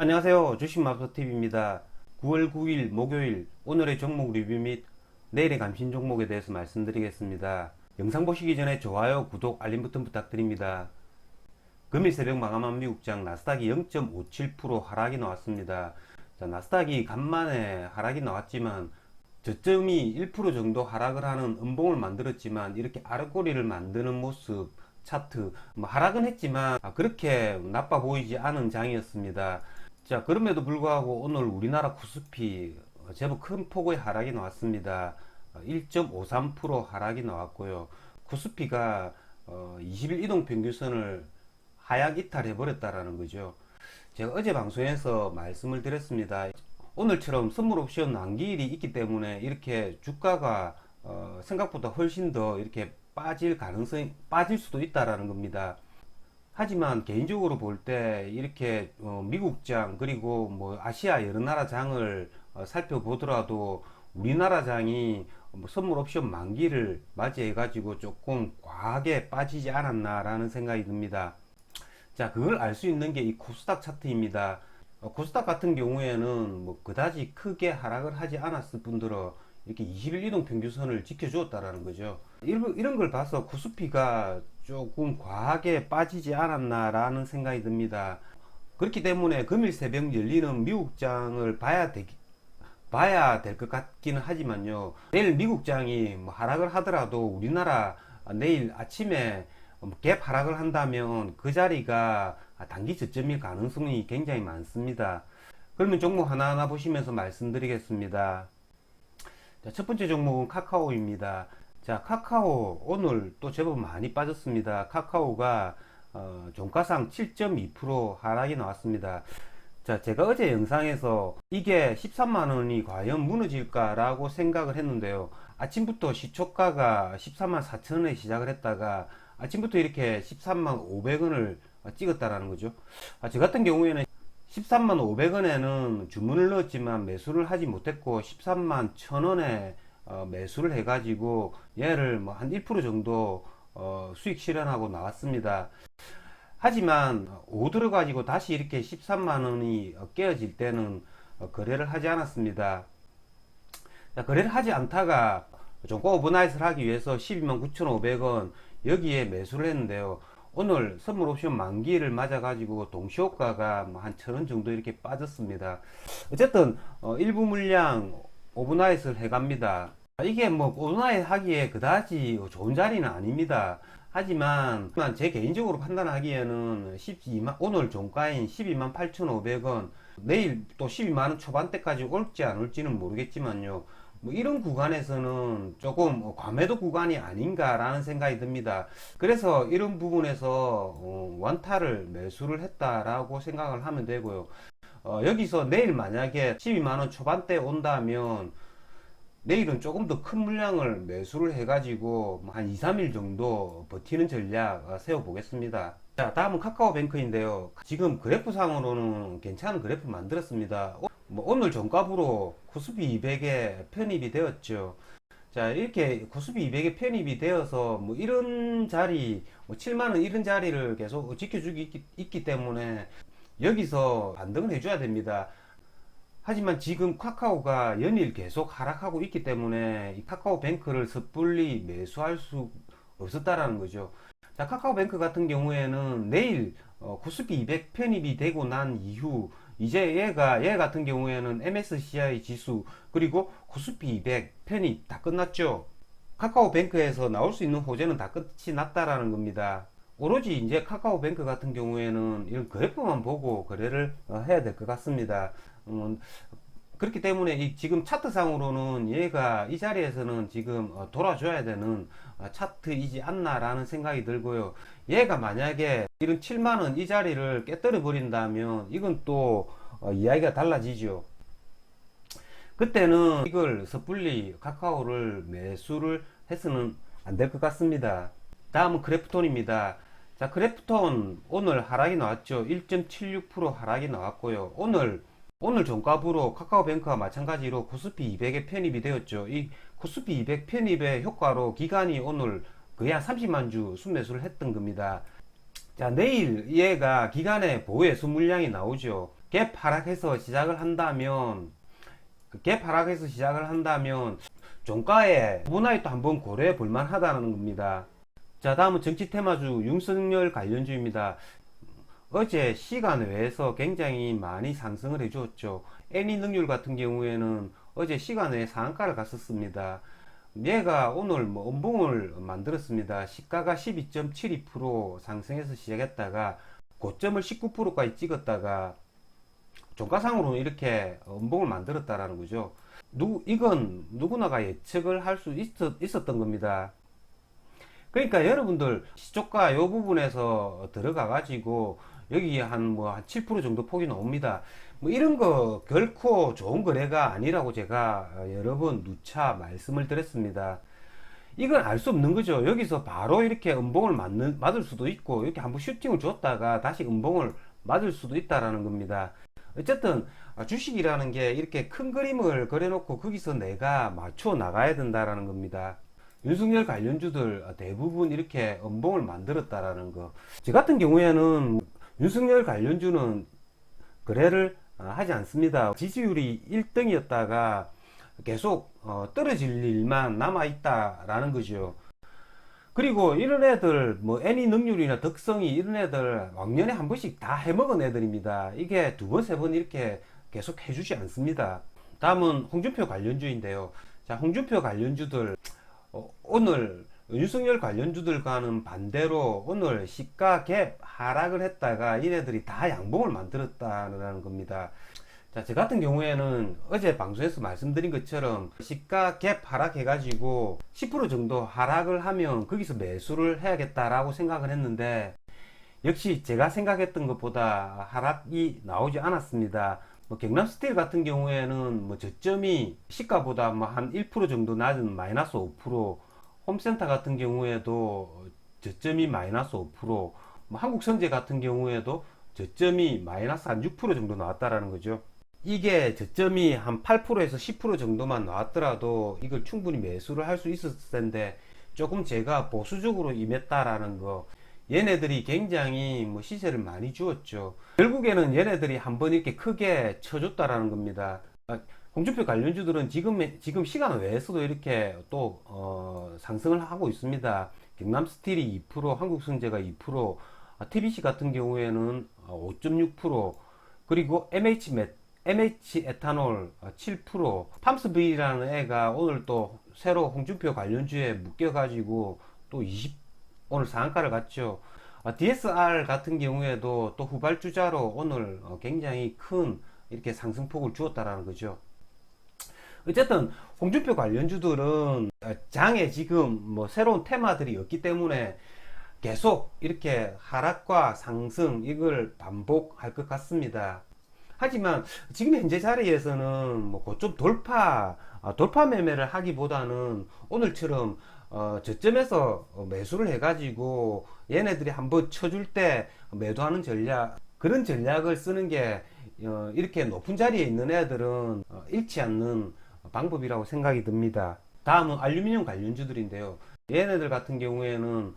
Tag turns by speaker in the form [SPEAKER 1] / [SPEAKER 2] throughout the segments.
[SPEAKER 1] 안녕하세요. 주식마켓TV입니다. 9월 9일 목요일 오늘의 종목 리뷰 및 내일의 감신 종목에 대해서 말씀드리겠습니다. 영상 보시기 전에 좋아요, 구독, 알림 버튼 부탁드립니다. 금일 새벽 마감한 미국장 나스닥이 0.57% 하락이 나왔습니다. 자, 나스닥이 간만에 하락이 나왔지만 저점이 1% 정도 하락을 하는 음봉을 만들었지만 이렇게 아랫꼬리를 만드는 모습 차트 하락은 했지만 그렇게 나빠 보이지 않은 장이었습니다. 자, 그럼에도 불구하고 오늘 우리나라 코스피 제법 큰 폭의 하락이 나왔습니다. 1.53% 하락이 나왔고요. 코스피가 20일 이동 평균선을 하향 이탈해 버렸다라는 거죠. 제가 어제 방송에서 말씀을 드렸습니다. 오늘처럼 선물 옵션 만기일이 있기 때문에 이렇게 주가가 생각보다 훨씬 더 이렇게 빠질 수도 있다라는 겁니다. 하지만 개인적으로 볼 때 이렇게 미국장 그리고 뭐 아시아 여러 나라 장을 살펴보더라도 우리나라 장이 선물 옵션 만기를 맞이해 가지고 조금 과하게 빠지지 않았나라는 생각이 듭니다. 자, 그걸 알 수 있는 게 이 코스닥 차트입니다. 코스닥 같은 경우에는 뭐 그다지 크게 하락을 하지 않았을 뿐더러 이렇게 20일 이동 평균선을 지켜주었다라는 거죠. 이런 걸 봐서 코스피가 조금 과하게 빠지지 않았나라는 생각이 듭니다. 그렇기 때문에 금일 새벽 열리는 미국장을 봐야 될 것 같기는 하지만요. 내일 미국장이 뭐 하락을 하더라도 우리나라 내일 아침에 갭 하락을 한다면 그 자리가 단기 저점일 가능성이 굉장히 많습니다. 그러면 종목 하나하나 보시면서 말씀드리겠습니다. 자, 첫 번째 종목은 카카오입니다. 자, 카카오 오늘 또 제법 많이 빠졌습니다. 카카오가 종가상 7.2% 하락이 나왔습니다. 자, 제가 어제 영상에서 이게 13만원이 과연 무너질까라고 생각을 했는데요. 아침부터 시초가가 13만 4천원에 시작을 했다가 아침부터 이렇게 13만 500원을 찍었다라는 거죠. 저 같은 경우에는 13만 500원에는 주문을 넣었지만 매수를 하지 못했고 13만 1000원에 매수를 해가지고 얘를 뭐 한 1% 정도 수익 실현하고 나왔습니다. 하지만 오들어 가지고 다시 이렇게 13만 원이 깨어질 때는 거래를 하지 않았습니다. 자, 거래를 하지 않다가 종가 오버나잇을 하기 위해서 12만 9,500원 여기에 매수를 했는데요. 오늘 선물 옵션 만기를 맞아 가지고 동시효과가 뭐한 1,000원 정도 이렇게 빠졌습니다. 어쨌든 일부 물량 오버나잇을 해갑니다. 이게 뭐 오버나잇 하기에 그다지 좋은 자리는 아닙니다. 하지만 제 개인적으로 판단하기에는 오늘 종가인 12만 8,500원 내일 또 12만원 초반대까지 올지 안 올지는 모르겠지만요. 뭐 이런 구간에서는 조금 과매도 구간이 아닌가라는 생각이 듭니다. 그래서 이런 부분에서 원타를 매수를 했다라고 생각을 하면 되고요. 여기서 내일 만약에 12만원 초반대 온다면 내일은 조금 더 큰 물량을 매수를 해가지고 한 2, 3일 정도 버티는 전략 세워보겠습니다. 자, 다음은 카카오뱅크인데요. 지금 그래프상으로는 괜찮은 그래프 만들었습니다. 뭐 오늘 종가부로 코스피 200에 편입이 되었죠. 자, 이렇게 코스피 200에 편입이 되어서 뭐 이런 자리, 뭐 7만원 이런 자리를 계속 지켜주기 있기 때문에 여기서 반등을 해줘야 됩니다. 하지만 지금 카카오가 연일 계속 하락하고 있기 때문에 이 카카오뱅크를 섣불리 매수할 수 없었다라는 거죠. 자, 카카오뱅크 같은 경우에는 내일 코스피 200 편입이 되고 난 이후 이제 얘 같은 경우에는 MSCI 지수 그리고 코스피 200 편입 다 끝났죠. 카카오뱅크에서 나올 수 있는 호재는 다 끝이 났다라는 겁니다. 오로지 이제 카카오뱅크 같은 경우에는 이런 그래프만 보고 거래를 해야 될 것 같습니다. 그렇기 때문에 지금 차트상으로는 얘가 이 자리에서는 지금 돌아줘야 되는 차트이지 않나라는 생각이 들고요. 얘가 만약에 이런 7만원 이 자리를 깨뜨려 버린다면 이건 또 이야기가 달라지죠. 그때는 이걸 섣불리 카카오를 매수를 해서는 안 될 것 같습니다. 다음은 그래프톤입니다. 자, 그래프톤 오늘 하락이 나왔죠. 1.76% 하락이 나왔고요. 오늘 종가부로 카카오뱅크와 마찬가지로 코스피 200에 편입이 되었죠. 이 코스피 200 편입의 효과로 기간이 오늘 거의 한 30만 주 순매수를 했던 겁니다. 자, 내일 얘가 기간에 보호예수 물량이 나오죠. 갭 하락해서 시작을 한다면 갭 하락해서 시작을 한다면 종가에 무난히 또 한번 고려해 볼 만하다는 겁니다. 자, 다음은 정치 테마주 윤석열 관련주입니다. 어제 시간 외에서 굉장히 많이 상승을 해주었죠. 애니 능률 같은 경우에는 어제 시간 외에 상한가를 갔었습니다. 얘가 오늘 뭐 음봉을 만들었습니다. 시가가 12.72% 상승해서 시작했다가 고점을 19%까지 찍었다가 종가상으로는 이렇게 음봉을 만들었다라는 거죠. 이건 누구나가 예측을 할 수 있었던 겁니다. 그러니까 여러분들 시초가 요 부분에서 들어가 가지고 여기 한 7% 정도 폭이 나옵니다. 뭐 이런 거 결코 좋은 거래가 아니라고 제가 여러 번 누차 말씀을 드렸습니다. 이건 알 수 없는 거죠. 여기서 바로 이렇게 음봉을 맞을 수도 있고 이렇게 한번 슈팅을 줬다가 다시 음봉을 맞을 수도 있다라는 겁니다. 어쨌든 주식이라는 게 이렇게 큰 그림을 그려놓고 거기서 내가 맞춰 나가야 된다라는 겁니다. 윤석열 관련주들 대부분 이렇게 음봉을 만들었다라는 거. 저 같은 경우에는 윤석열 관련주는 거래를 하지 않습니다. 지지율이 1등이었다가 계속 떨어질 일만 남아있다라는 거죠. 그리고 이런 애들 뭐 애니 능률이나 덕성이 이런 애들 왕년에 한 번씩 다 해먹은 애들입니다. 이게 두 번, 세 번 이렇게 계속 해주지 않습니다. 다음은 홍준표 관련주인데요. 자, 홍준표 관련주들 오늘 윤석열 관련주들과는 반대로 오늘 시가 갭 하락을 했다가 얘네들이 다 양봉을 만들었다는 겁니다. 자, 저 같은 경우에는 어제 방송에서 말씀드린 것처럼 시가 갭 하락해 가지고 10% 정도 하락을 하면 거기서 매수를 해야겠다라고 생각을 했는데 역시 제가 생각했던 것보다 하락이 나오지 않았습니다. 뭐 경남스틸 같은 경우에는 뭐 저점이 시가보다 뭐 한 1% 정도 낮은 마이너스 5%, 홈센터 같은 경우에도 저점이 마이너스 5%, 뭐 한국선제 같은 경우에도 저점이 마이너스 한 6% 정도 나왔다라는 거죠. 이게 저점이 한 8%에서 10% 정도만 나왔더라도 이걸 충분히 매수를 할 수 있었을 텐데 조금 제가 보수적으로 임했다라는 거. 얘네들이 굉장히 뭐 시세를 많이 주었죠. 결국에는 얘네들이 한번 이렇게 크게 쳐줬다라는 겁니다. 홍준표 관련주들은 지금 시간 외에서도 이렇게 또 상승을 하고 있습니다. 경남스틸이 2%, 한국선제가 2%, TBC 같은 경우에는 5.6%, 그리고 MH 에탄올 7%, 팜스비라는 애가 오늘 또 새로 홍준표 관련주에 묶여가지고 또 오늘 상한가를 갔죠. DSR 같은 경우에도 또 후발주자로 오늘 굉장히 큰 이렇게 상승폭을 주었다라는 거죠. 어쨌든 홍준표 관련주들은 장에 지금 뭐 새로운 테마들이 없기 때문에 계속 이렇게 하락과 상승 이걸 반복할 것 같습니다. 하지만 지금 현재 자리에서는 뭐 고점 돌파 매매를 하기보다는 오늘처럼 저점에서 매수를 해가지고 얘네들이 한번 쳐줄 때 매도하는 전략, 그런 전략을 쓰는 게 이렇게 높은 자리에 있는 애들은 잃지 않는 방법이라고 생각이 듭니다. 다음은 알루미늄 관련주들인데요. 얘네들 같은 경우에는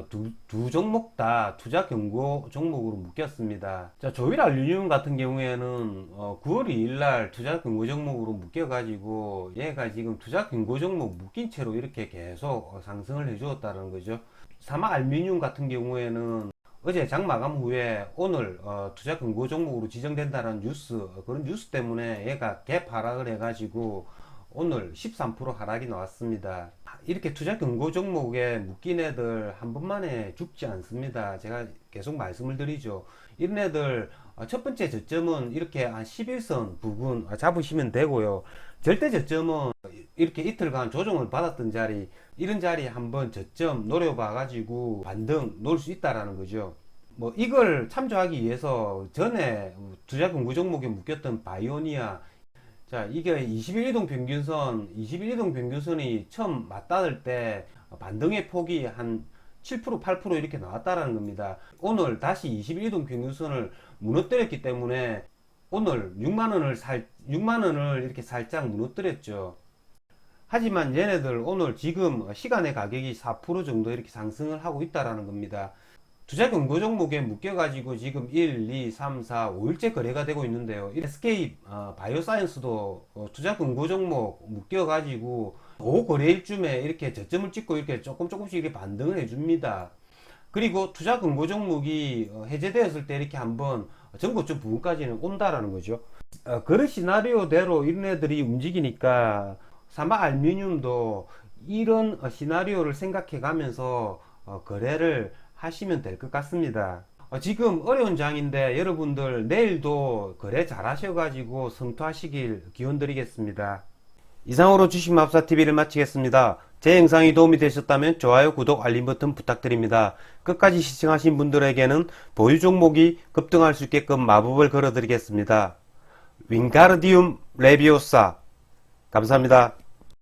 [SPEAKER 1] 두 종목 다 투자 경고 종목으로 묶였습니다. 자, 조일 알루미늄 같은 경우에는 9월 2일 날 투자 경고 종목으로 묶여가지고 얘가 지금 투자 경고 종목 묶인 채로 이렇게 계속 상승을 해주었다는 거죠. 사막 알루미늄 같은 경우에는 어제 장 마감 후에 오늘 투자 경고 종목으로 지정된다는 뉴스, 그런 뉴스 때문에 얘가 갭 하락을 해가지고 오늘 13% 하락이 나왔습니다. 이렇게 투자 경고 종목에 묶인 애들 한 번만에 죽지 않습니다. 제가 계속 말씀을 드리죠. 이런 애들 첫 번째 저점은 이렇게 한 11선 부근 잡으시면 되고요. 절대 저점은 이렇게 이틀간 조정을 받았던 자리, 이런 자리 한번 저점 노려봐 가지고 반등 놓을 수 있다라는 거죠. 뭐 이걸 참조하기 위해서 전에 투자 경고 종목에 묶였던 바이오니아, 자, 이게 21이동 평균선이 처음 맞닿을 때 반등의 폭이 한 7%, 8% 이렇게 나왔다라는 겁니다. 오늘 다시 21이동 평균선을 무너뜨렸기 때문에 오늘 6만원을 이렇게 살짝 무너뜨렸죠. 하지만 얘네들 오늘 지금 시간의 가격이 4% 정도 이렇게 상승을 하고 있다라는 겁니다. 투자 경고 종목에 묶여가지고 지금 1, 2, 3, 4, 5일째 거래가 되고 있는데요. SK 바이오사이언스도 투자 경고 종목 묶여가지고 5거래일쯤에 이렇게 저점을 찍고 이렇게 조금씩 이렇게 반등을 해줍니다. 그리고 투자 경고 종목이 해제되었을 때 이렇게 한번 전고점 부분까지는 온다라는 거죠. 그런 시나리오대로 이런 애들이 움직이니까 사마 알루미늄도 이런 시나리오를 생각해 가면서 거래를 하시면 될 것 같습니다. 지금 어려운 장인데 여러분들 내일도 거래 잘 하셔가지고 성투하시길 기원 드리겠습니다. 이상으로 주식마법사TV를 마치겠습니다. 제 영상이 도움이 되셨다면 좋아요, 구독, 알림 버튼 부탁드립니다. 끝까지 시청하신 분들에게는 보유 종목이 급등할 수 있게끔 마법을 걸어드리겠습니다. 윙가르디움 레비오사 감사합니다.